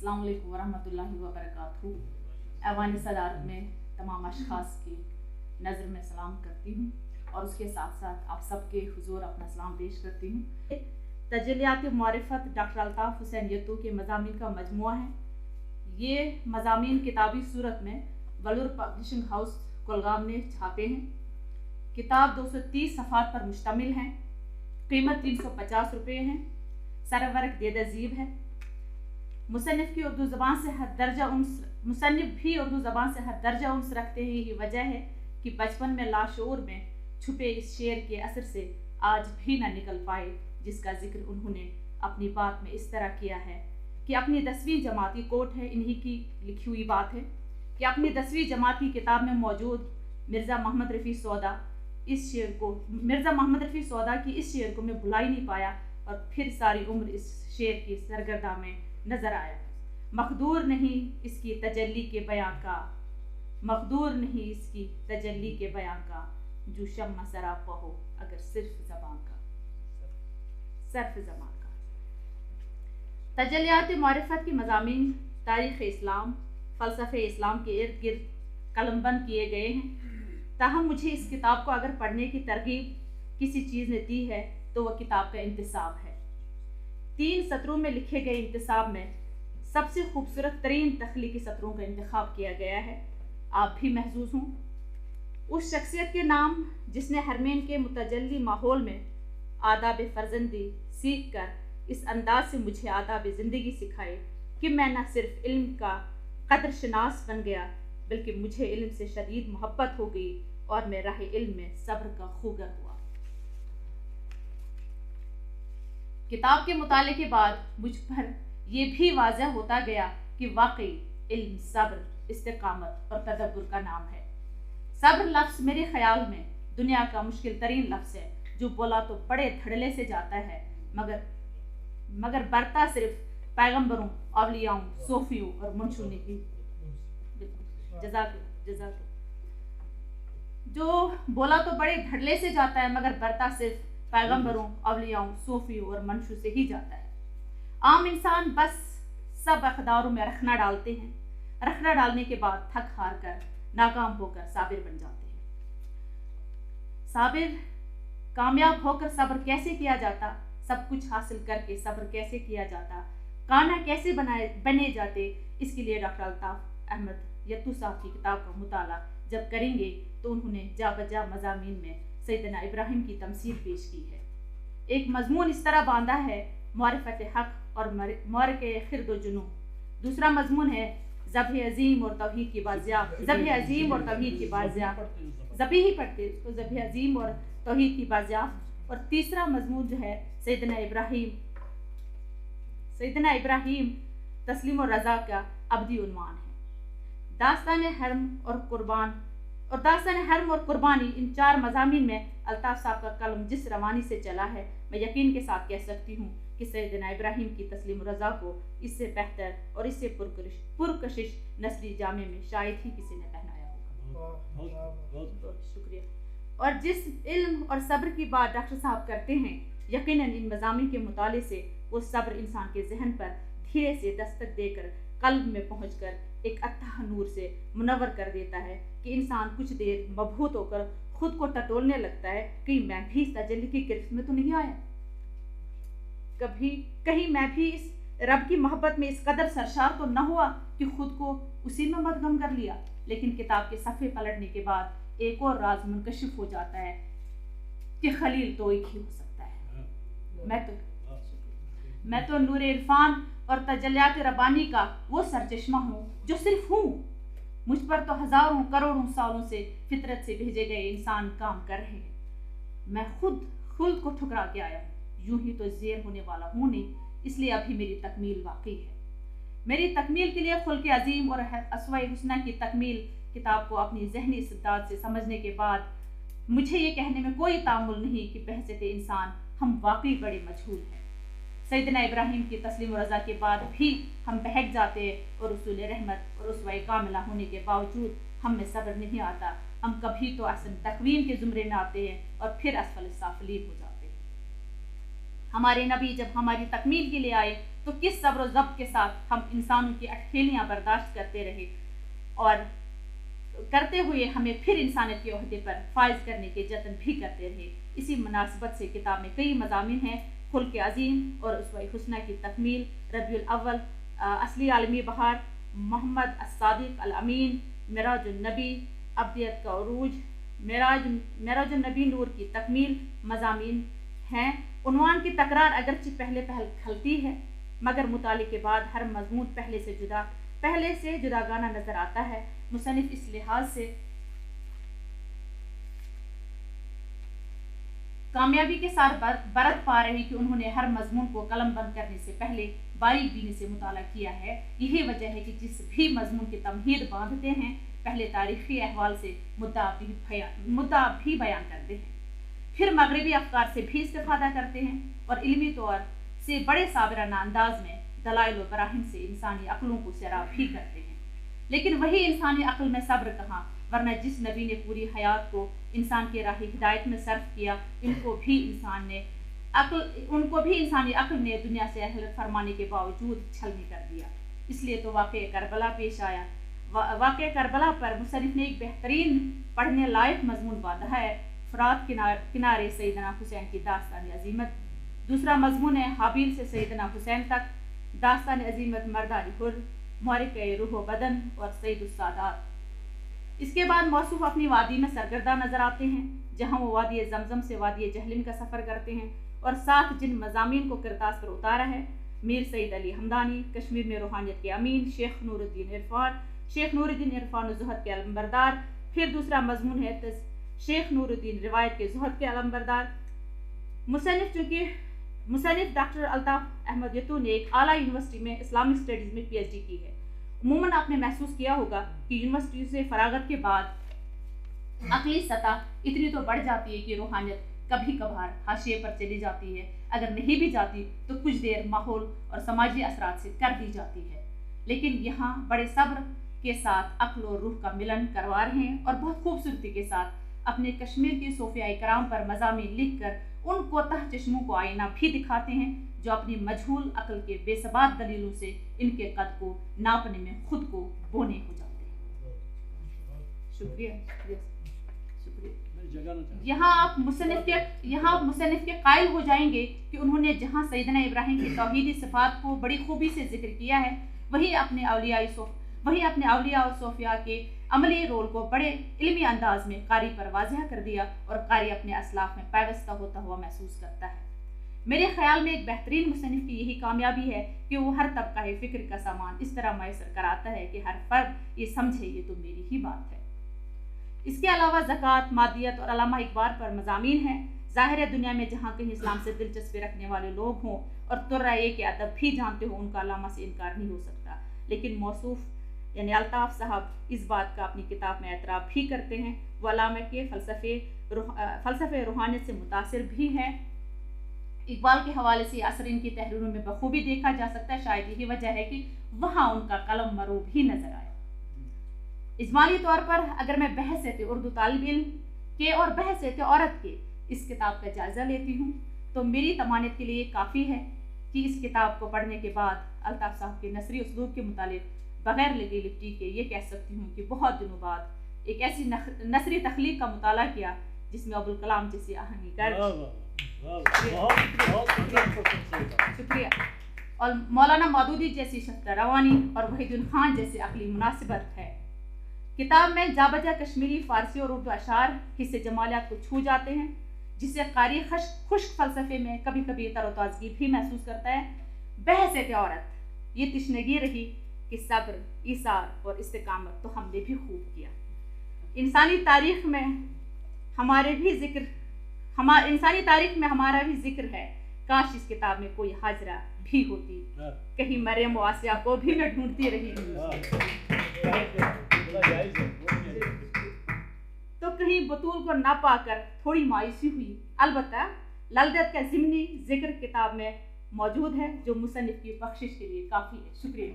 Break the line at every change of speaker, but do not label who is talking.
अस्सलाम वालेकुम वरहमतुल्लाहि वबरकातुहू। ऐवान सदारत में तमाम अशखास की नज़र में सलाम करती हूँ और उसके साथ साथ आप सबके हुजूर अपना सलाम पेश करती हूँ। तजलियात मारिफत डॉक्टर अल्ताफ़ हुसैन यत्तू के मज़ामीन का मजमुआ है। ये मज़ामीन किताबी सूरत में वलूर पब्लिशिंग हाउस कुलगाम ने छापे हैं। किताब 230 सफ़ात पर मुश्तमिल है। कीमत 350 रुपये है। सरवर्क देदजीब है। मुसन्निफ़ की उर्दू ज़बान से हर दर्जा मुसन्निफ़ भी उर्दू ज़बान से हर दर्जा उन्स रखते हैं। यही वजह है कि बचपन में लाशऊर में छुपे इस शेर के असर से आज भी न निकल पाए, जिसका जिक्र उन्होंने अपनी बात में इस तरह किया है कि अपनी 10वीं जमात की कोट है, इन्हीं की लिखी हुई बात है कि अपनी 10वीं जमात की किताब में मौजूद मिर्ज़ा मोहम्मद रफ़ी सौदा की इस शेर को मैं भुला ही नहीं पाया और फिर सारी उम्र इस शेर की सरगर्दा में नजर आया। मखदूर नहीं इसकी तजल्ली के बयां का, मखदूर नहीं इसकी तजल्ली के बयां का, जो शम्मा सरापा हो अगर सिर्फ ज़बान का, सर्फ ज़बान का। तजल्लियात मारिफत की मज़ामीन तारीख़ इस्लाम, फ़लसफ़े इस्लाम के इर्द गिर्द कलमबंद किए गए हैं। ताहम मुझे इस किताब को अगर पढ़ने की तरगीब किसी चीज़ ने दी है तो वह किताब का इंतसाब है। 3 सत्रों में लिखे गए इंतसाब में सबसे खूबसूरत तरीन तख्लीकी सत्रों का इंतखाब किया गया है। आप भी महजूज हों उस शख्सियत के नाम जिसने हरमैन के मुतजल्ली माहौल में आदाब फर्जंदी सीख कर इस अंदाज से मुझे आदाब ज़िंदगी सिखाए कि मैं न सिर्फ इल्म का कदर शनास बन गया बल्कि मुझे इल्म से शदीद मोहब्बत हो गई और मैं राह इल्म में सब्र का खूगर हुआ। किताब के मुताले के बाद मुझ पर यह भी वाज़ह होता गया कि वाकई इल्म, सब्र, इस्तिकामत और तदब्बुर का नाम है। सब्र लफ्ज़ मेरे ख्याल में दुनिया का मुश्किल तरीन लफ्ज़ है, जो बोला तो बड़े धड़ल्ले से जाता है मगर बरता सिर्फ पैगम्बरों, औलियाओं, सूफियों और मुंशुने की जज़ाक जो बोला तो बड़े धड़ल्ले से जाता है मगर बरता सिर्फ पैगम्बरों, औलियाओं, सूफियों और मंशू से ही जाता है। आम इंसान बस सब अक़दारों में रखना डालते हैं, रखना डालने के बाद थक हार कर नाकाम होकर साबिर बन जाते हैं। साबिर कामयाब होकर सब्र कैसे किया जाता, सब कुछ हासिल करके सब्र कैसे किया जाता, काना कैसे बने जाते, इसके लिए डॉक्टर अल्ताफ़ अहमद यत्तू साहब की किताब का मुताला जब करेंगे तो उन्होंने जा बजा मज़ामीन में सैयदना इब्राहिम की तमसील पेश की है। एक मजमून इस तरह बांधा है, मारिफत हक़ और मारके खिर्द जुनून। दूसरा मजमून है ज़ब्ह अज़ीम और तौहीद की बाज़ियाफ़, ज़ब्ह अज़ीम और तौहीद की बाज़ियाफ़, ज़बी ही पढ़ते उसको, ज़ब्ह अज़ीम और तौहीद की बाज़ियाफ़। और तीसरा मजमून जो है सैयदना इब्राहीम तस्लीम और रज़ा का अब्दी उन्वान है। दास्तान हर्म और कुर्बानी, इन 4 मज़ामीन में अल्ताफ़ साहब का कलम जिस रवानी से चला है, मैं यकीन के साथ कह सकती हूँ कि सैयदना इब्राहीम की तस्लीम रज़ा को इससे बेहतर और इससे पुरकशिश नस्ली जामे में शायद ही किसी ने पहनाया होगा। बहुत शुक्रिया। और जिस इल्म और सब्र की बात डॉक्टर साहब करते हैं, यकीनन इन मज़ामीन के मुताले से वो सब्र इंसान के जहन पर धीरे से दस्तक देकर कल्ब में पहुँचकर एक अत्तह नूर से मुनव्वर कर देता है कि इंसान कुछ देर मबहूत होकर खुद को टटोलने लगता है कि मैं भी इस तजल्ली की गिरफ्त में तो नहीं आया, कहीं मैं भी इस रब की मोहब्बत में इस कदर सरशार तो न हुआ कि खुद को उसी में मदगम कर लिया। लेकिन किताब के सफ़े पलटने के बाद एक और राज मुनकशिफ हो जाता है कि खलील तो एक ही हो सकता है। मैं तो नूर इरफान और तजल्लियात रब्बानी का वो सरचश्मा हूँ जो सिर्फ हूँ। मुझ पर तो हज़ारों करोड़ों सालों से फितरत से भेजे गए इंसान काम कर रहे हैं। मैं खुद को ठुकरा के आया हूँ, यूं ही तो ज़ेर होने वाला हूँ नहीं, इसलिए अभी मेरी तकमील बाकी है। मेरी तकमील के लिए खुल्क़ अज़ीम और अस्वा-ए हुस्ना की तकमील किताब को अपनी ज़हनी इस्तिदाद से समझने के बाद मुझे ये कहने में कोई तामुल नहीं कि बहसत इंसान हम वाकई बड़े मजहूल हैं। सैयदना इब्राहीम की तस्लीम रज़ा के बाद भी हम बहक जाते और रसूल रहमत और उसवा-ए कामिला होने के बावजूद हम में सब्र नहीं आता। हम कभी तो अहसन तकवीम के ज़ुमरे में आते हैं और फिर असफल साफिलीन हो जाते हैं। हमारे नबी जब हमारी तकमील के लिए आए تو کس صبر و ضبط کے ساتھ ہم انسانوں کی اٹکھیلیاں برداشت کرتے رہے اور کرتے ہوئے ہمیں پھر انسانیت کے عہدے پر فائز کرنے کے جتن بھی کرتے رہے۔ اسی مناسبت سے کتاب میں کئی مضامین ہیں: خلق عظیم اور اسوہ حسنہ کی تکمیل، ربیع الاول، اصلی عالمی بہار، محمد الصادق الامین، معراج النبی، ابدیت کا عروج، معراج النبی نور کی تکمیل مضامین ہیں۔ عنوان کی تکرار اگرچہ پہلے کھلتی ہے مگر مطالعے کے بعد ہر مضمون پہلے سے جداگانہ نظر آتا ہے۔ مصنف اس لحاظ سے کامیابی کے ساتھ برت پا رہے کہ انہوں نے ہر مضمون کو قلم بند کرنے سے پہلے باریک بینی سے مطالعہ کیا ہے۔ یہی وجہ ہے کہ جس بھی مضمون کی تمہید باندھتے ہیں پہلے تاریخی احوال سے مدعا بھی بیان کرتے ہیں، پھر مغربی افکار سے بھی استفادہ کرتے ہیں اور علمی طور سے بڑے صابرانہ انداز میں دلائل و براہین سے انسانی عقلوں کو سیراب بھی کرتے ہیں۔ لیکن وہی انسانی عقل میں صبر کہاں، ورنہ جس نبی نے پوری حیات کو انسان کے راہ ہدایت میں صرف کیا ان کو بھی انسانی عقل نے دنیا سے اہلت فرمانے کے باوجود چھلنی کر دیا۔ اس لیے تو واقعہ کربلا پیش آیا۔ واقعہ کربلا پر مصنف نے ایک بہترین پڑھنے لائق مضمون باندھا ہے: فرات کنارے سیدنا حسین کی داستان عظیمت۔ دوسرا مضمون ہے حابیل سے سیدنا حسین تک، داستان عظیمت مردان حر، معرکہ روح و بدن اور سید السادات۔ اس کے بعد موصوف اپنی وادی میں سرگردہ نظر آتے ہیں جہاں وہ وادی زمزم سے وادی جہلم کا سفر کرتے ہیں اور ساتھ جن مضامین کو کرتاس پر اتارا ہے: میر سید علی ہمدانی، کشمیر میں روحانیت کے امین، شیخ نور الدین عرفان و زہد کے علمبردار۔ پھر دوسرا مضمون ہے شیخ نور الدین روایت کے زہد کے علمبردار۔ مصنف ڈاکٹر الطاف احمد یتو نے ایک اعلیٰ یونیورسٹی میں اسلامک اسٹڈیز میں PhD کی ہے۔ عموماً آپ نے محسوس کیا ہوگا کہ یونیورسٹی سے فراغت کے بعد عقلی سطح اتنی تو بڑھ جاتی ہے کہ روحانیت کبھی کبھار حاشیے پر چلی جاتی ہے، اگر نہیں بھی جاتی تو کچھ دیر ماحول اور سماجی اثرات سے کر دی جاتی ہے۔ لیکن یہاں بڑے صبر کے ساتھ عقل اور روح کا ملن کروا رہے ہیں اور بہت خوبصورتی کے ساتھ اپنے کشمیر کے صوفیاء کرام پر مضامین لکھ کر ان کوتاہ چشموں کو آئینہ بھی دکھاتے ہیں جو اپنی مجہول عقل کے بے ثبات دلیلوں سے ان کے قد کو ناپنے میں خود کو بونے ہو جاتے ہیں۔ شکریہ۔ یہاں آپ مصنف کے قائل ہو جائیں گے کہ انہوں نے جہاں سیدنا ابراہیم کی توحیدی صفات کو بڑی خوبی سے ذکر کیا ہے وہی اپنے اولیاء اور صوفیاء کے عملی رول کو بڑے علمی انداز میں قاری پر واضح کر دیا اور قاری اپنے اسلاف میں پیوستہ ہوتا ہوا محسوس کرتا ہے۔ میرے خیال میں ایک بہترین مصنف کی یہی کامیابی ہے کہ وہ ہر طبقہ فکر کا سامان اس طرح میسر کراتا ہے کہ ہر فرد یہ سمجھے یہ تو میری ہی بات ہے۔ اس کے علاوہ زکوٰۃ، مادیت اور علامہ اقبال پر مضامین ہیں۔ ظاہر ہے دنیا میں جہاں کہیں اسلام سے دلچسپی رکھنے والے لوگ ہوں اور ترائے کے ادب بھی جانتے ہوں ان کا علامہ سے انکار نہیں ہو سکتا، لیکن موصوف یعنی الطاف صاحب اس بات کا اپنی کتاب میں اعتراف بھی کرتے ہیں۔ وہ علامہ کے فلسفے روحانیت سے متاثر بھی ہیں۔ اقبال کے حوالے سے اثر ان کی تحریروں میں بخوبی دیکھا جا سکتا ہے۔ شاید یہی وجہ ہے کہ وہاں ان کا قلم مروب ہی نظر آیا۔ اجمالی طور پر اگر میں بحیثیت اردو طالب علم کے اور بحیثیت عورت کے اس کتاب کا جائزہ لیتی ہوں تو میری طمانت کے لیے کافی ہے کہ اس کتاب کو پڑھنے کے بعد الطاف صاحب کے نثری اسلوب کے متعلق بغیر لگی لپٹی کے یہ کہہ سکتی ہوں کہ بہت دنوں بعد ایک ایسی نثری تخلیق کا مطالعہ کیا جس میں ابوالکلام جیسی آہنی گرج، شکریہ، اور مولانا مودودی جیسی شفت روانی اور وحید خان جیسی عقلی مناسبت ہے۔ کتاب میں جا بجا کشمیری، فارسی اور اردو اشعار حصے جمالیات کو چھو جاتے ہیں جسے قاری خشک فلسفے میں کبھی کبھی تر و تازگی بھی محسوس کرتا ہے۔ بحیثیت عورت یہ تشنگی رہی کہ صبر، ایثار اور استقامت تو ہم نے بھی خوب کیا۔ انسانی تاریخ میں ہمارا بھی ذکر ہے، کاش اس کتاب میں کوئی حاجرہ بھی ہوتی، کہیں مریم و آسیہ کو بھی میں ڈھونڈتی رہی تو کہیں بطول کو نہ پا کر تھوڑی مایوسی ہوئی۔ البتہ للدت کا ضمنی ذکر کتاب میں موجود ہے جو مصنف کی بخشش کے لیے کافی ہے۔ شکریہ۔